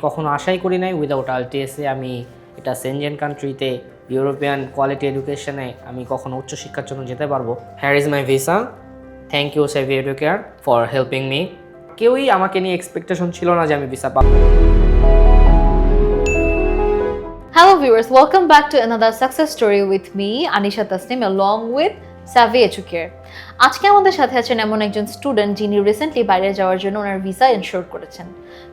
কখনো আশাই করি নাই উইদাউট আলটিএসে আমি এটা সেনজেন কান্ট্রিতে ইউরোপিয়ান কোয়ালিটি এডুকেশনে আমি কখনো উচ্চশিক্ষার জন্য যেতে পারবো। Here is my visa. Thank you Savvy Educare for helping me. কেউই আমাকে নিয়ে এক্সপেকটেশন ছিল না যে আমি ভিসা পাবো। Hello viewers, welcome back to another success story with me, Anisha Tasnim, along with Savvy Educare. আজকে আমাদের সাথে আছেন এমন একজন স্টুডেন্ট যিনি রিসেন্টলি বাইরে যাওয়ার জন্য ওনার ভিসা এনশিওর করেছেন।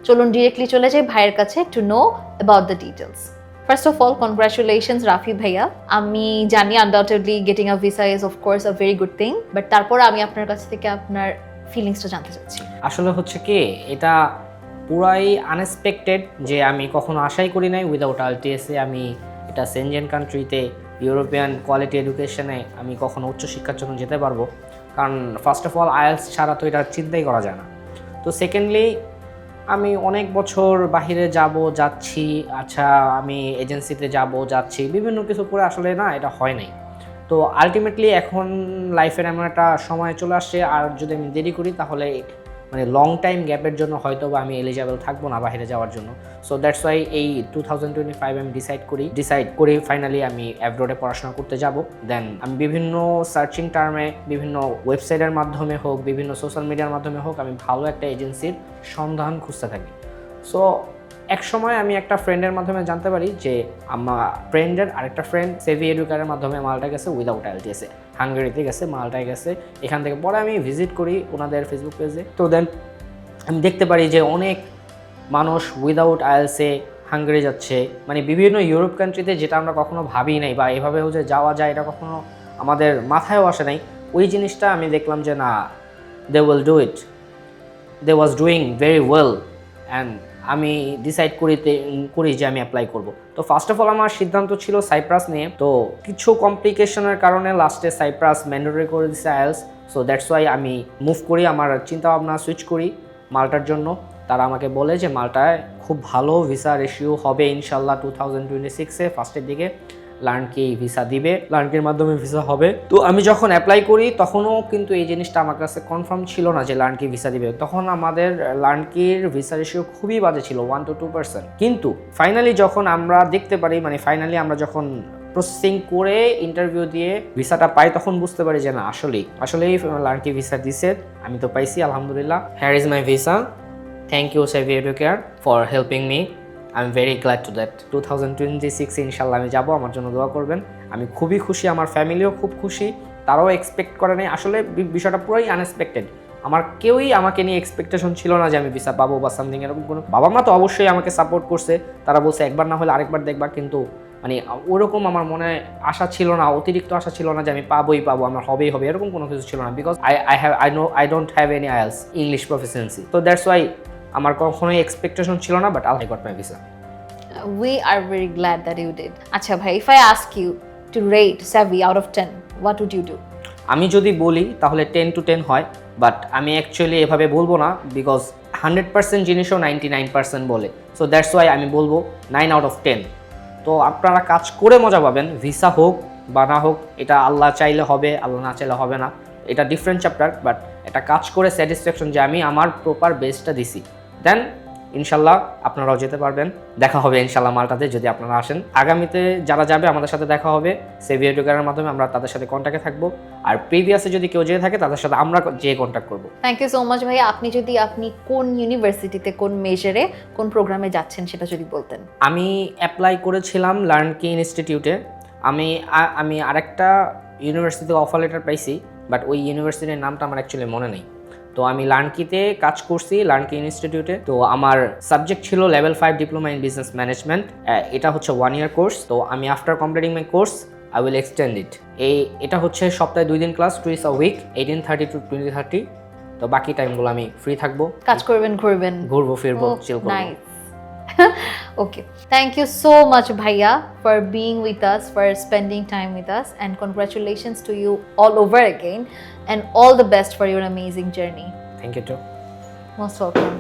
চলুন ডিরেক্টলি চলে যাই ভাইয়ের কাছে to know about the details. First of all congratulations Rafi ভাইয়া। আমি জানি undoubtedly getting a visa is of course a very good thing, but তারপর আমি আপনার কাছ থেকে আপনার ফিলিংসটা জানতে চাচ্ছি। আসলে হচ্ছে কি, এটা পুরাই আনএক্সপেক্টেড যে আমি কখনো আশাই করি নাই উইদাউট আলটিএসে আমি এটা সেনজেন কান্ট্রিতে ইউরোপিয়ান কোয়ালিটি এডুকেশনে আমি কখনো উচ্চশিক্ষার জন্য যেতে পারবো। কারণ ফার্স্ট অফ অল আইএলস ছাড়া তো এটা চিন্তাই করা যায় না। তো সেকেন্ডলি আমি অনেক বছর বাহিরে যাচ্ছি, আচ্ছা আমি এজেন্সিতে যাচ্ছি, বিভিন্ন কিছু করে আসলে না এটা হয় নাই। তো আলটিমেটলি এখন লাইফের এমন একটা সময় চলে আসছে, আর যদি আমি দেরি করি তাহলে মানে লং টাইম গ্যাপের জন্য হয়তো বা আমি এলিজেবল থাকবো না বাইরে যাওয়ার জন্য। সো দ্যাটস ওয়াই এই 2025 আমি ডিসাইড করি ফাইনালি আমি অ্যাব্রোডে পড়াশোনা করতে যাব। দেন আমি বিভিন্ন সার্চিং টার্মে, বিভিন্ন ওয়েবসাইটের মাধ্যমে হোক, বিভিন্ন সোশ্যাল মিডিয়ার মাধ্যমে হোক, আমি ভালো একটা এজেন্সির সন্ধান খুঁজতে থাকি। সো এক সময় আমি একটা ফ্রেন্ডের মাধ্যমে জানতে পারি যে আমার ফ্রেন্ডের আরেকটা ফ্রেন্ড সেভি এডুকেয়ারের মাধ্যমে মালটা গেছে উইদাউট আইএলটিএসে, হাঙ্গেরিতে গেছে, মালটায় গেছে। এখান থেকে পরে আমি ভিজিট করি ওনাদের ফেসবুক পেজে। তো দেন আমি দেখতে পারি যে অনেক মানুষ উইদাউট আইএলসে হাঙ্গেরি যাচ্ছে, মানে বিভিন্ন ইউরোপ কান্ট্রিতে, যেটা আমরা কখনো ভাবি নাই বা এভাবেও যে যাওয়া যায় এটা কখনো আমাদের মাথায়ও আসে নাই। ওই জিনিসটা আমি দেখলাম যে না, they will do it, they was doing very well, and আমি ডিসাইড করি যে আমি অ্যাপ্লাই করব। তো ফার্স্ট অফ অল আমার সিদ্ধান্ত ছিল সাইপ্রাস নিয়ে। তো কিছু কমপ্লিকেশনের কারণে লাস্টে সাইপ্রাস ম্যান্ডেটরি করে দিচ্ছে আইএলস। সো দ্যাটস ওয়াই আমি মুভ করি, আমার চিন্তাভাবনা সুইচ করি মাল্টার জন্য। তারা আমাকে বলে যে মাল্টায় খুব ভালো ভিসা রেশিও হবে ইনশাল্লাহ 2026-এ ফার্স্টের দিকে লার্নকি ভিসা দিবে, লার্নকির মাধ্যমে ভিসা হবে। তো আমি যখন অ্যাপ্লাই করি তখনও কিন্তু এই জিনিসটা আমার কাছে কনফার্ম ছিল না যে লার্নকি ভিসা দিবে। তখন আমাদের লার্নকির ভিসা রেশিও খুবই বাজে ছিল, 1 to 2%। কিন্তু ফাইনালি যখন আমরা দেখতে পারি, মানে ফাইনালি আমরা যখন প্রসেসিং করে ইন্টারভিউ দিয়ে ভিসাটা পাই, তখন বুঝতে পারি যে না আসলেই লার্নকি ভিসা দিছে, আমি তো পাইছি আলহামদুলিল্লাহ। Here is my visa. Thank you Savvy Educare for helping me. I am very glad to that. 2026 ইনশাল্লাহ আমি যাবো, আমার জন্য দোয়া করবেন। আমি খুবই খুশি, আমার ফ্যামিলিও খুব খুশি, তারাও এক্সপেক্ট করে নাই। আসলে বিষয়টা পুরোই আনএক্সপেক্টেড। কেউই আমাকে নিয়ে এক্সপেকটেশন ছিল না যে আমি ভিসা পাবো বা সামথিং এরকম কোনো। বাবা মা তো অবশ্যই আমাকে সাপোর্ট করছে, তারা বলছে একবার না হলে আরেকবার দেখবা, কিন্তু মানে ওরকম আমার মনে আশা ছিল না, অতিরিক্ত আশা ছিল না যে আমি পাবো, আমার হবেই হবে, এরকম কোনো কিছু ছিল না। Because I don't have any IELTS English proficiency. তো দ্যাটস ওয়াই আমার কখনোই এক্সপেকটেশন ছিল না, but I got my visa. We are very glad that you did. আচ্ছা ভাই, if I ask you to rate Savvy out of 10, what would you do? আমি যদি বলি তাহলে 10 to 10 হয়, বাট আমি অ্যাকচুয়ালি এভাবে বলবো না, বিকজ 100% জিনিসও 99% বলে। সো দ্যাটস ওয়াই আমি বলবো 9 out of 10। তো আপনারা কাজ করে মজা পাবেন, ভিসা হোক বা না হোক, এটা আল্লাহ চাইলে হবে, আল্লাহ না চাইলে হবে না, এটা ডিফারেন্ট চ্যাপ্টার। বাট এটা কাজ করে স্যাটিসফ্যাকশন যে আমি আমার প্রপার বেস্টটা দিছি, দেন ইনশাল্লাহ আপনারাও যেতে পারবেন। দেখা হবে ইনশাল্লাহ মাল্টাতে যদি আপনারা আসেন। আগামীতে যারা যাবে আমাদের সাথে দেখা হবে সেভি এডুকেয়ারের মাধ্যমে, আমরা তাদের সাথে কন্ট্যাক্টে থাকবো। আর প্রিভিয়াসে যদি কেউ যেয়ে থাকে তাদের সাথে আমরা যেয়ে কন্ট্যাক্ট করবো। থ্যাংক ইউ সো মাচ ভাই। আপনি কোন ইউনিভার্সিটিতে, কোন মেজরে, কোন প্রোগ্রামে যাচ্ছেন সেটা যদি বলতেন। আমি অ্যাপ্লাই করেছিলাম লার্নকি ইনস্টিটিউটে। আমি আরেকটা ইউনিভার্সিটিতে অফার লেটার পাইছি, বাট ওই ইউনিভার্সিটির নামটা আমার অ্যাকচুয়ালি মনে নেই। তো আমি লার্নকিতে কাজ করছি, লার্নকি ইনস্টিটিউটে। তো আমার সাবজেক্ট ছিল level 5 diploma in business management. এটা হচ্ছে 1 year কোর্স। তো আমি after completing my course I will extend ইট। এটা হচ্ছে সপ্তাহে 2 দিন class, 2 days a week, 18:30 to 20:30। তো বাকি টাইমগুলো আমি ফ্রি থাকবো, কাজ করবেন, ঘুরবো ফিরবো, চিল করবো। Nice. Okay, thank you so much Bhaiya for being with us, for spending time with us, and congratulations to you all over again, and all the best for your amazing journey. Thank you too. Most welcome.